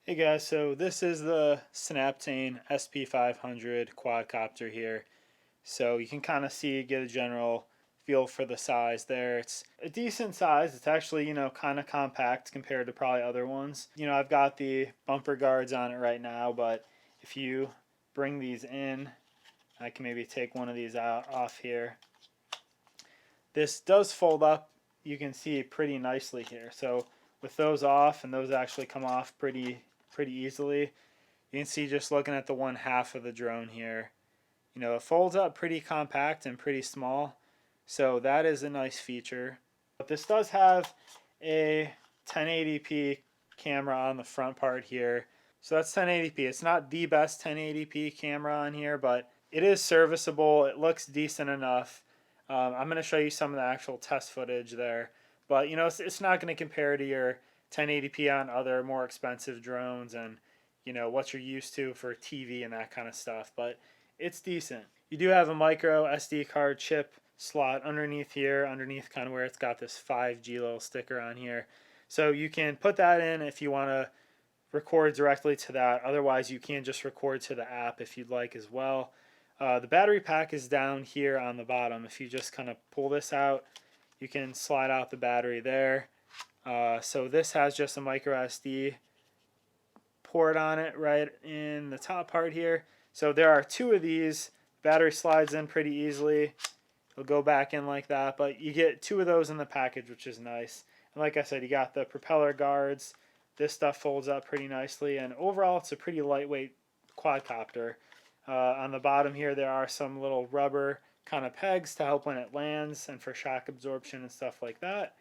Hey guys, so this is the Snaptain SP500 quadcopter here. So you can kind of get a general feel for the size there. It's a decent size. It's actually, kind of compact compared to probably other ones. I've got the bumper guards on it right now, but if you bring these in, I can maybe take one of these off here. This does fold up, you can see pretty nicely here. So with those off, and those actually come off pretty easily. You can see just looking at the one half of the drone here, it folds up pretty compact and pretty small, so that is a nice feature. But this does have a 1080p camera on the front part here, so that's 1080p. It's not the best 1080p camera on here, but it is serviceable. It looks decent enough. I'm going to show you some of the actual test footage there, but it's not going to compare to your 1080p on other more expensive drones and what you're used to for TV and that kind of stuff, but it's decent. You do have a micro SD card chip slot underneath here, underneath kind of where it's got this 5G little sticker on here. So you can put that in if you want to record directly to that. Otherwise, you can just record to the app if you'd like as well. The battery pack is down here on the bottom. If you just kind of pull this out, you can slide out the battery there. So this has just a micro SD port on it right in the top part here. So there are two of these. Battery slides in pretty easily. It'll go back in like that, but you get two of those in the package, which is nice. And like I said, you got the propeller guards. This stuff folds up pretty nicely, and overall it's a pretty lightweight quadcopter. On the bottom here there are some little rubber kind of pegs to help when it lands and for shock absorption and stuff like that.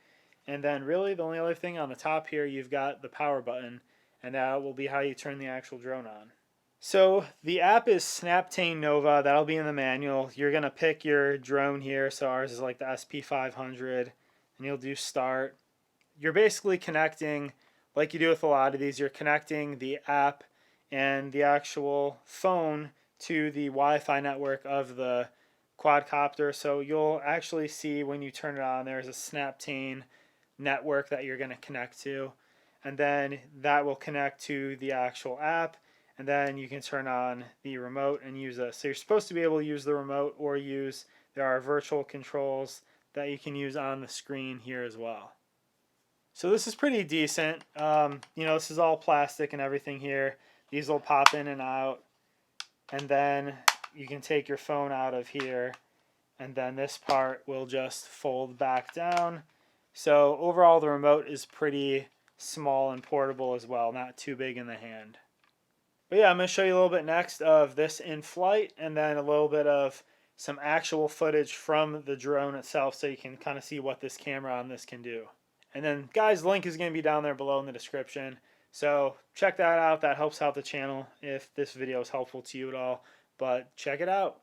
And then really the only other thing on the top here, you've got the power button, and that will be how you turn the actual drone on. So the app is Snaptain Nova. That'll be in the manual. You're going to pick your drone here. So ours is like the SP500, and you'll do start. You're basically connecting, like you do with a lot of these, you're connecting the app and the actual phone to the Wi-Fi network of the quadcopter. So you'll actually see when you turn it on, there's a Snaptain network that you're going to connect to, and then that will connect to the actual app, and then you can turn on the remote and use this. So you're supposed to be able to use the remote or there are virtual controls that you can use on the screen here as well. So this is pretty decent. This is all plastic and everything here. These will pop in and out, and then you can take your phone out of here, and then this part will just fold back down. So overall the remote is pretty small and portable as well, not too big in the hand. But yeah, I'm going to show you a little bit next of this in flight, and then a little bit of some actual footage from the drone itself so you can kind of see what this camera on this can do. And then guys, link is going to be down there below in the description. So check that out. That helps out the channel if this video is helpful to you at all. But check it out.